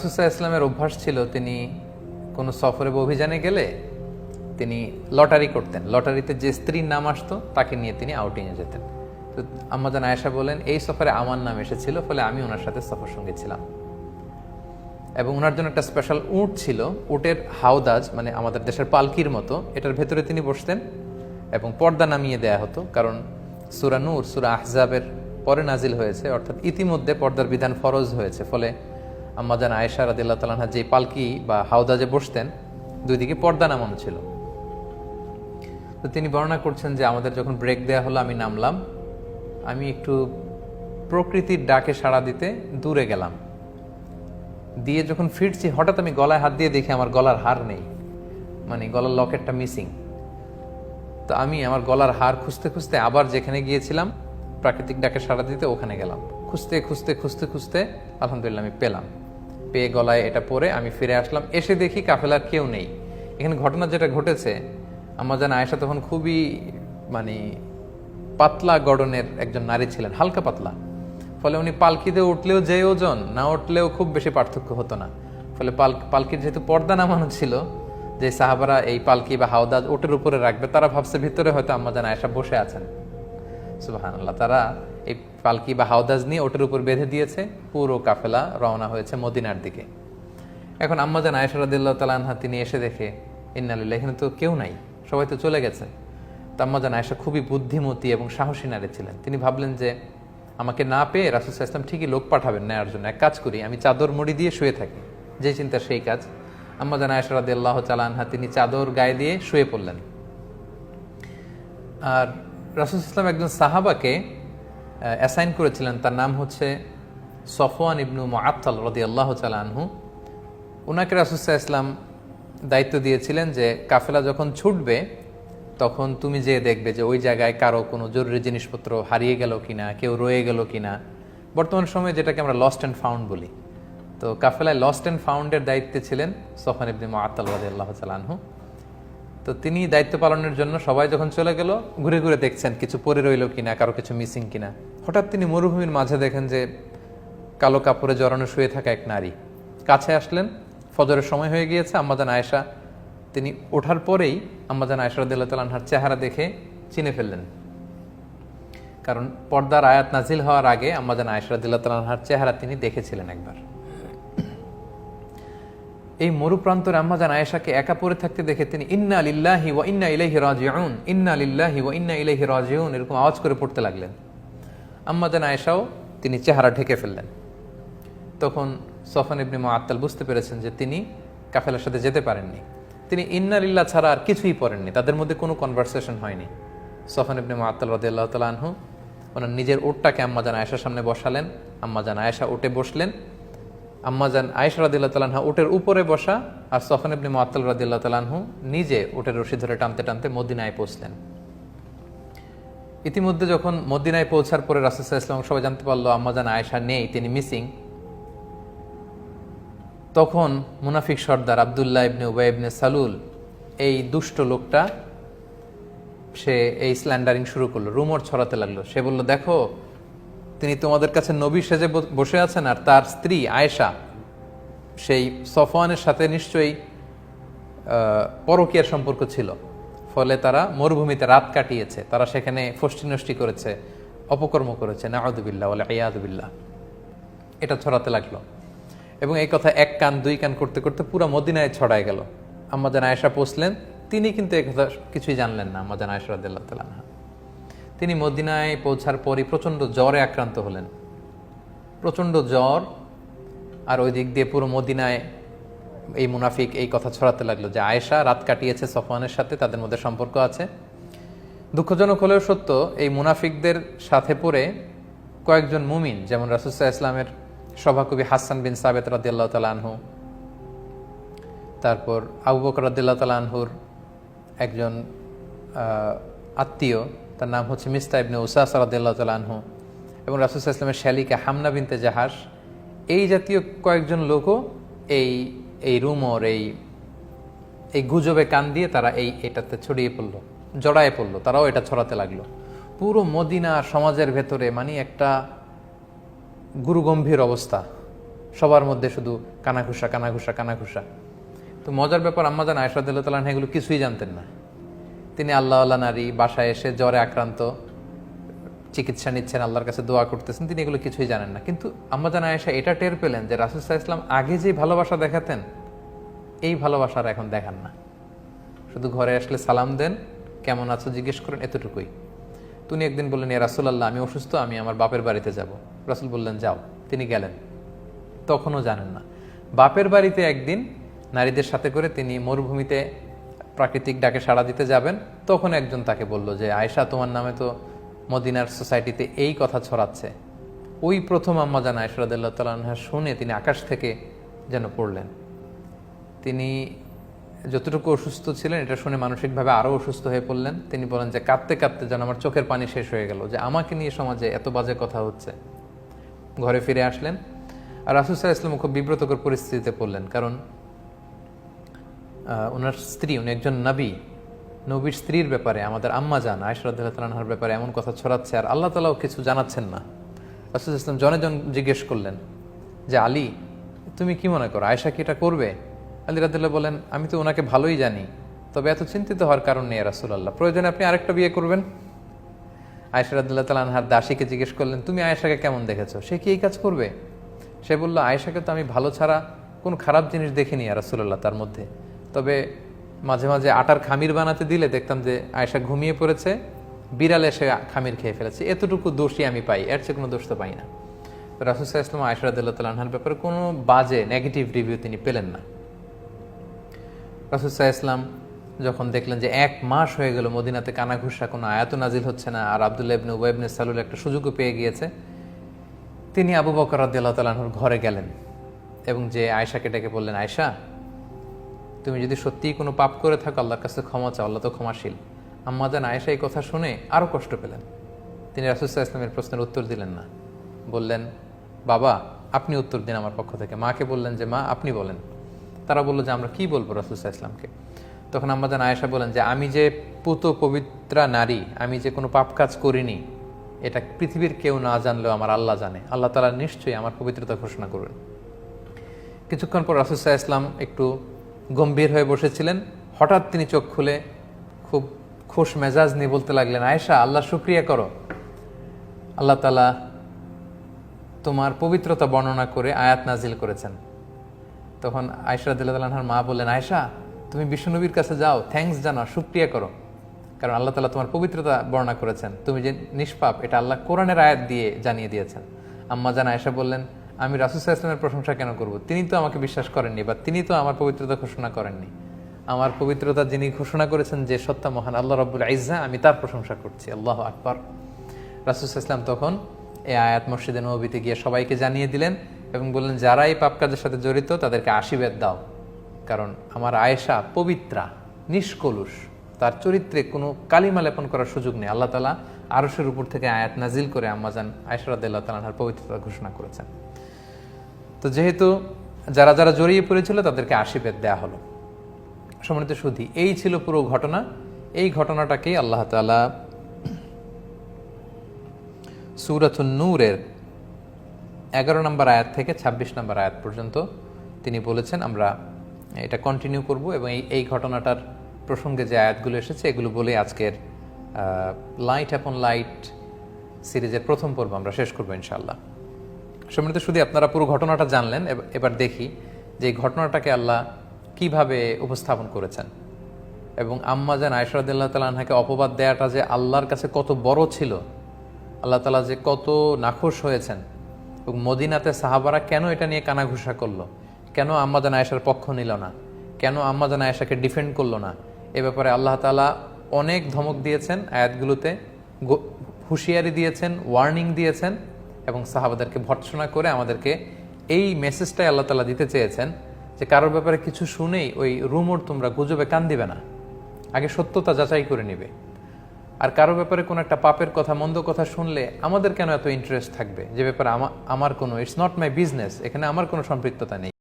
রাসূল সাল্লাল্লাহু আলাইহি ওয়াসাল্লামের অভ্যাস ছিল তিনি কোনো সফরে বা অভিযানে গেলে তিনি লটারি করতেন। লটারিতে যে স্ত্রীর নাম আসতো তাকে নিয়ে তিনি আউটিংয়ে যেতেন। তো আম্মাজান আয়েশা বলেন, এই সফরে আমার নাম এসেছিল, ফলে আমি ওনার সাথে সফর সঙ্গী ছিলাম। এবং ওনার জন্য একটা স্পেশাল উট ছিল, উটের হাওদাজ, মানে আমাদের দেশের পালকির মতো, এটার ভেতরে তিনি বসতেন এবং পর্দা নামিয়ে দেয়া হতো, কারণ সূরা নূর, সূরা আহজাবের পরে নাজিল হয়েছে, অর্থাৎ ইতিমধ্যে পর্দার বিধান ফরজ হয়েছে। ফলে আম্মাজান আয়েশা রাদিয়াল্লাহু তাআলা আনহা যে পালকি বা হাওদাজে বসতেন, দুই দিকে পর্দা নামানো ছিল। তো তিনি বর্ণনা করছেন যে আমাদের যখন ব্রেক দেয়া হলো, আমি নামলাম, আমি একটু প্রকৃতির ডাকে সাড়া দিতে দূরে গেলাম, দিয়ে যখন ফিরছি হঠাৎ আমি গলায় হাত দিয়ে দেখি আমার গলার হার নেই, মানে গলার লকেটটা মিসিং। তো আমি আমার গলার হার খুঁজতে খুঁজতে আবার যেখানে গিয়েছিলাম প্রাকৃতিক ডাকে সাড়া দিতে, ওখানে গেলাম। খুঁজতে খুঁজতে খুঁজতে খুঁজতে আলহামদুলিল্লাহ আমি পেলাম, পেয়ে গলায় এটা পরে আমি ফিরে আসলাম। এসে দেখি কাফেলার কেউ নেই। এখানে ঘটনা যেটা ঘটেছে, আম্মাজান আয়েশা তখন খুবই মানে পাতলা গড়নের একজন নারী ছিলেন, হালকা পাতলা। ফলে উনি পালকিতে উঠলেও যে ওজন, না উঠলেও খুব বেশি পার্থক্য হতো না। ফলে পালকির যেহেতু পর্দা নামানো ছিল, যে সাহাবারা এই পালকি বা হাওদাজ ওটের উপরে রাখবে, তারা ভাবছে ভিতরে হয়তো আম্মাজান আয়েশা বসে আছেন। সুবহানাল্লাহ। তারা এই পালকি বা হাওদাজ নিয়ে ওটের উপর বেঁধে দিয়েছে, পুরো কাফেলা রওনা হয়েছে মদিনার দিকে। এখন আম্মাজান আয়েশা রাদিয়াল্লাহু তাআলা আনহা তিনি এসে দেখে, ইন্না লিল্লাহি, এখানে তো কেউ নাই, সবাই তো চলে গেছে। তো আম্মাজান আয়েশা খুবই বুদ্ধিমতী এবং সাহসী নারী ছিলেন। তিনি ভাবলেন যে আমাকে না পেয়ে রাসূল সাল্লাল্লাহু আলাইহি ওয়াসাল্লাম ঠিকই লোক পাঠাবেন নেয়ার জন্য, এক কাজ করি, আমি চাদর মুড়ি দিয়ে শুয়ে থাকি। যে চিন্তা সেই কাজ। আম্মাজান আয়েশা রাদিয়াল্লাহু তাআলা আনহা তিনি চাদর গায়ে দিয়ে শুয়ে পড়লেন। আর রাসূল সাল্লাল্লাহু আলাইহি ওয়াসাল্লাম একজন সাহাবাকে অ্যাসাইন করেছিলেন, তার নাম হচ্ছে সফওয়ান ইবনু মুআত্তাল রাদিয়াল্লাহু তাআলা আনহু। ওনাকে রাসূল সাল্লাল্লাহু আলাইহি ওয়াসাল্লাম দায়িত্ব দিয়েছিলেন যে কাফেলা যখন ছুটবে তখন তুমি যে দেখবে যে ওই জায়গায় কারো কোনো জরুরি জিনিসপত্র হারিয়ে গেল কিনা, কেউ রয়ে গেল কিনা। বর্তমান সময়ে যেটাকে আমরা লস্ট অ্যান্ড ফাউন্ড বলি। তো কাফেলায় লস্ট অ্যান্ড ফাউন্ডের দায়িত্বে ছিলেন সফওয়ান ইবনে মুআত্তাল রাদিয়াল্লাহু তাআলা আনহু। তো তিনি দায়িত্ব পালনের জন্য সবাই যখন চলে গেল, ঘুরে ঘুরে দেখছেন কিছু পড়ে রইল কিনা, কারো কিছু মিসিং কিনা। হঠাৎ তিনি মরুভূমির মাঝে দেখেন যে কালো কাপড়ে জড়ানো শুয়ে থাকা এক নারী। কাছে আসলেন, ফজরের সময় হয়ে গিয়েছে। আম্মাজান আয়েশা তিনি ওঠার পরেই আম্মাজান আয়েশা রাদিয়াল্লাহু তাআলা আনহার চেহারা দেখে চিনে ফেললেন, কারণ পর্দার আয়াত নাজিল হওয়ার আগে আম্মাজান আয়েশা রাদিয়াল্লাহু তাআলা আনহার চেহারা তিনি দেখেছিলেন একবার। এই মরুপ্রান্তরে আম্মাজান আয়েশাকে একা পড়ে থাকতে দেখে তিনি ইন্না লিল্লাহি ওয়া ইন্না ইলাইহি রাজিউন, ইন্না লিল্লাহি ওয়া ইন্না ইলাইহি রাজিউন এরকম আওয়াজ করে পড়তে লাগলেন। আম্মাজান আয়েশাও তিনি চেহারা ঢেকে ফেললেন। তখন সফওয়ান ইবনে মুআত্তাল বুঝতে পেরেছেন যে তিনি কাফেলার সাথে যেতে পারেননি। তিনি ইন্না লিল্লাহ ছাড়া আর কিছুই পড়েননি, তাদের মধ্যে কোনো কনভারসেশন হয়নি। সফওয়ান ইবনে মুআত্তাল রাদিয়াল্লাহু তাআলা আনহু ওনার নিজের উটটাকে আম্মাজান আয়েশার সামনে বসালেন। আম্মাজান আয়েশা উটে বসলেন। আম্মাজান আয়েশা রাদিয়াল্লাহু তাআলা আনহা উটের উপরে বসা, আর সফওয়ান ইবনে মুআত্তাল রাদিয়াল্লাহু তাআলা আনহু নিজে উটের রশি ধরে টানতে টানতে মদিনায় পৌঁছলেন। ইতিমধ্যে যখন মদিনায় পৌঁছার পরে রাসূল সাল্লাল্লাহু আলাইহি ওয়াসাল্লাম সবাই জানতে পারলো আম্মাজান আয়েশা নেই, তিনি মিসিং। তখন মুনাফিক সর্দার আব্দুল্লাহ ইবনে উবাই ইবনে সালুল, এই দুষ্ট লোকটা, সে এই স্ল্যান্ডারিং শুরু করলো, রুমর ছড়াতে লাগলো। সে বলল, দেখো তিনি তোমাদের কাছে নবী সেজে বসে আছেন, আর তার স্ত্রী আয়েশা সেই সফওয়ানের সাথে নিশ্চয়ই পরকীয়ার সম্পর্ক ছিল, ফলে তারা মরুভূমিতে রাত কাটিয়েছে, তারা সেখানে ফষ্টি নষ্টি করেছে, অপকর্ম করেছে, নাউযুবিল্লাহ ওয়া ইয়াযুবিল্লাহ। এটা ছড়াতে লাগলো এবং এই কথা এক কান দুই কান করতে করতে পুরো মদিনায় ছড়ায় গেল। আম্মাজান আয়েশা পৌঁছলেন, তিনি কিন্তু এই কথা কিছুই জানলেন না। আম্মাজান আয়েশা রাদিয়াল্লাহু তাআলা আনহা তিনি মদিনায় পৌঁছার পরই প্রচণ্ড জ্বরে আক্রান্ত হলেন, প্রচণ্ড জ্বর। আর ওই দিক দিয়ে পুরো মদিনায় এই মুনাফিক এই কথা ছড়াতে লাগলো যে আয়েশা রাত কাটিয়েছে সফওয়ানের সাথে, তাদের মধ্যে সম্পর্ক আছে। দুঃখজনক হলেও সত্য, এই মুনাফিকদের সাথে পড়ে কয়েকজন মুমিন, যেমন রাসূল সাল্লাল্লাহু আলাইহি ওয়াসাল্লামের সভাকবি হাসান বিন সাবিত রাদিয়াল্লাহু তাআলা আনহু, তারপর আবু বকর রাদিয়াল্লাহু তাআলা আনহুর একজন আত্মীয়, তার নাম হচ্ছে মিস্তা ইবনে উসাসা রাদিয়াল্লাহু তাআলা আনহু, এবং রাসূল সাল্লাল্লাহু আলাইহি ওয়াসাল্লামের শালিকা হামনা বিনতে জাহাশ, এই জাতীয় কয়েকজন লোকও এই রুমর, এই গুজবে কান দিয়ে তারা এটাতে ছড়িয়ে পড়লো, জড়ায় পড়লো, তারাও এটা ছড়াতে লাগলো। পুরো মদিনা সমাজের ভেতরে মানে একটা গুরুগম্ভীর অবস্থা। সবার মধ্যে শুধু কানাঘুষা কানাঘুষা কানাঘুষা। তো মজার ব্যাপার, আম্মাজান আয়েশা রাদিয়াল্লাহু তাআলা আনহা এগুলো কিছুই জানতেন না। তিনি আল্লাহওয়ালা নারী, বাসায় এসে জ্বরে আক্রান্ত, চিকিৎসা নিচ্ছেন, আল্লাহর কাছে দোয়া করতেছেন, তিনি এগুলো কিছুই জানেন না। কিন্তু আম্মাজান আয়েশা এটা টের পেলেন যে রাসূল সাল্লাল্লাহু আলাইহি ওয়াসাল্লাম আগে যে ভালোবাসা দেখাতেন, এই ভালোবাসার এখন দেখান না। শুধু ঘরে আসলে সালাম দেন, কেমন আছো জিজ্ঞেস করেন, এতটুকুই। তিনি একদিন বললেন, ইয়া রাসূলুল্লাহ, আমি অসুস্থ, আমি আমার বাপের বাড়িতে যাব। রাসূল বললেন, যাও। তিনি গেলেন, তখনও জানেন না। বাপের বাড়িতে একদিন নারীদের সাথে করে তিনি মরুভূমিতে প্রাকৃতিক ডাকে সাড়া দিতে যাবেন, তখন একজন তাকে বলল যে আয়েশা, তোমার নামে তো মদিনার সোসাইটিতে এই কথা ছড়াচ্ছে। ওই প্রথম আম্মাজান আয়েশা রাদিয়াল্লাহু তাআলা আনহা শুনে তিনি আকাশ থেকে যেন পড়লেন। তিনি যতটুকু অসুস্থ ছিলেন এটা শুনে মানসিকভাবে আরও অসুস্থ হয়ে পড়লেন। তিনি বলেন যে কাঁদতে কাঁদতে যেন আমার চোখের পানি শেষ হয়ে গেল, যে আমাকে নিয়ে সমাজে এত বাজে কথা হচ্ছে। ঘরে ফিরে আসলেন, আর রাসূল সাল্লাল্লাহু আলাইহি ওয়াসাল্লাম খুব বিব্রতকর পরিস্থিতিতে পড়লেন, কারণ ওনার স্ত্রী, উনি একজন নবী, নবীর স্ত্রীর ব্যাপারে, আমাদের আম্মাজান আয়েশা রাদিয়াল্লাহু তাআলা আনহার ব্যাপারে এমন কথা ছড়াচ্ছে, আর আল্লাহ তাআলাও কিছু জানাচ্ছেন না। রাসূল সাল্লাল্লাহু আলাইহি ওয়াসাল্লাম জনে জন জিজ্ঞেস করলেন যে আলী, তুমি কি মনে করো, আয়েশা কি এটা করবে? আলী রাদিয়াল্লাহু বলেন, আমি তো ওনাকে ভালোই জানি, তবে এত চিন্তিত হওয়ার কারণ নেই রাসূলুল্লাহ, প্রয়োজনে আপনি আরেকটা বিয়ে করবেন। আয়েশা রাদিয়াল্লাহু তাআলা আনহার দাসীকে জিজ্ঞেস করলেন, তুমি আয়েশাকে কেমন দেখেছো, সে কি এই কাজ করবে? সে বলল, আয়েশাকে তো আমি ভালো ছাড়া কোনো খারাপ জিনিস দেখিনি রাসূলুল্লাহ তার মধ্যে, তবে মাঝে মাঝে আটার খামির বানাতে দিলে দেখতাম যে আয়েশা ঘুমিয়ে পড়েছে, বিড়ালে সে খামির খেয়ে ফেলেছে, এতটুকু দোষই আমি পাই, এর চেয়ে কোনো দোষ তো পাই না। তো রাসূল সাল্লাল্লাহু আলাইহি ওয়াসাল্লাম আয়েশা রাদিয়াল্লাহু তাআলা আনহার ব্যাপারে কোনো বাজে নেগেটিভ রিভিউ তিনি পেলেন না। রাসূল সাল্লাল্লাহু আলাইহি ওয়াসাল্লাম যখন দেখলেন যে 1 মাস হয়ে গেল মদিনাতে কানাঘুষা, কোনো আয়াত নাজিল হচ্ছে না, আর আব্দুল্লাহ ইবনে উবাই ইবনে সালুল একটা সুযোগও পেয়ে গিয়েছে, তিনি আবু বকর রাদিয়াল্লাহু তাআলা আনহুর ঘরে গেলেন এবং যে আয়েশাকে ডেকে বললেন, আয়েশা, তুমি যদি সত্যিই কোনো পাপ করে থাকো আল্লাহর কাছে ক্ষমা চাও, আল্লাহ তো ক্ষমাশীল। আম্মাজান আয়েশা এই কথা শুনে আরও কষ্ট পেলেন। তিনি রাসূল সাল্লাল্লাহু আলাইহি ওয়াসাল্লামের প্রশ্নের উত্তর দিলেন না, বললেন, বাবা আপনি উত্তর দিন আমার পক্ষ থেকে। মাকে বললেন যে মা আপনি বলেন। তারা বলল যে আমরা কি বলবো রাসূল সাল্লাল্লাহু আলাইহি ওয়াসাল্লামকে। তখন আম্মাজান আয়েশা বলেন যে আমি যে পুত পবিত্রা নারী, আমি যে কোনো পাপ কাজ করিনি, এটা পৃথিবীর কেউ না জানলেও আমার আল্লাহ জানে, আল্লাহ তাআলা নিশ্চয়ই আমার পবিত্রতা ঘোষণা করবেন। কিছুক্ষণ পর রাসূল সাল্লাল্লাহু আলাইহি ওয়াসাল্লাম একটু গম্ভীর হয়ে বসেছিলেন, হঠাৎ তিনি চোখ খুলে খুব খুশ মেজাজ নিয়ে বলতে লাগলেন, আয়েশা আল্লাহ শুকরিয়া করো, আল্লাহ তাআলা তোমার পবিত্রতা বর্ণনা করে আয়াত নাজিল করেছেন। তখন আয়েশা রাদিয়াল্লাহু তাআলা আনহার মা বললেন, আয়েশা তুমি বিশ্বনবীর কাছে যাও, থ্যাঙ্কস জানাও, শুকরিয়া করো, কারণ আল্লাহ তাআলা তোমার পবিত্রতা বর্ণনা করেছেন, তুমি যে নিষ্পাপ এটা আল্লাহ কোরআনের আয়াত দিয়ে জানিয়ে দিয়েছেন। আম্মাজান আয়েশা বললেন, আমি রাসূল সাল্লাল্লাহু আলাইহি ওয়াসাল্লামের প্রশংসা কেন করব, তিনি তো আমাকে বিশ্বাস করেননি, বা তিনি তো আমার পবিত্রতা ঘোষণা করেননি। আমার পবিত্রতা যিনি ঘোষণা করেছেন যে সত্তা মহান আল্লাহ রাব্বুল ইজ্জা, আমি তার প্রশংসা করছি, আল্লাহু আকবার। রাসূল সাল্লাল্লাহু আলাইহি ওয়াসাল্লাম তখন এই আয়াত মসজিদে নববীতে গিয়ে সবাইকে জানিয়ে দিলেন এবং বললেন, যারা এই পাপ কাজের সাথে জড়িত তাদেরকে আশীর্বাদ দাও, কারণ আমার আয়েশা পবিত্রা, নিষ্কলুষ, তার চরিত্রে কোনো কালিমা লেপন করার সুযোগ নেই। আল্লাহ তাআলা আরশের উপর থেকে আয়াত নাজিল করে আম্মাজান আয়েশা রাদিয়াল্লাহু তাআলা আনহার পবিত্রতা ঘোষণা করেছেন। তো যেহেতু যারা যারা জড়িয়ে পড়েছিল তাদেরকে আশীর্বাদ দেয়া হলো। সম্মানিত সুধী, এই ছিল পুরো ঘটনা। এই ঘটনাটাকেই আল্লাহ তাআলা সূরাতুন নূরের 11 নম্বর আয়াত থেকে 26 নম্বর আয়াত পর্যন্ত তিনি বলেছেন। আমরা এটা কন্টিনিউ করব এবং এই ঘটনাটার প্রসঙ্গে যে আয়াতগুলো এসেছে এগুলো বলে আজকের লাইট আপন লাইট সিরিজের প্রথম পর্ব আমরা শেষ করবো ইনশাআল্লাহ। সম্মানিত শুধু আপনারা পুরো ঘটনাটা জানলেন, এবার দেখি যে এই ঘটনাটাকে আল্লাহ কিভাবে উপস্থাপন করেছেন এবং আম্মাজান আয়েশা রাদিয়াল্লাহু তাআলা আনহাকে অপবাদ দেওয়াটা যে আল্লাহর কাছে কত বড় ছিল, আল্লাহ তাআলা যে কত নাখোশ হয়েছেন এবং মদিনাতে সাহাবারা কেন এটা নিয়ে কানাঘুষা করলো, কেন আম্মাজান আয়েশার পক্ষ নিল না, কেন আম্মাজান আয়েশাকে ডিফেন্ড করলো না, এ ব্যাপারে আল্লাহ তাআলা অনেক ধমক দিয়েছেন আয়াতগুলোতে, হুঁশিয়ারি দিয়েছেন, ওয়ার্নিং দিয়েছেন এবং সাহাবাদেরকে ভর্ৎসনা করে আমাদেরকে এই মেসেজটাই আল্লাহ তাআলা দিতে চেয়েছেন যে কারোর ব্যাপারে কিছু শুনেই ওই রুমর তোমরা গুজবে কান দিবে না, আগে সত্যতা যাচাই করে নিবে। আর কারো ব্যাপারে কোনো একটা পাপের কথা, মন্দ কথা শুনলে আমাদের কেন এত ইন্টারেস্ট থাকবে, যে ব্যাপারে আমার কোনো, ইটস নট মাই বিজনেস, এখানে আমার কোনো সম্পৃক্ততা নেই।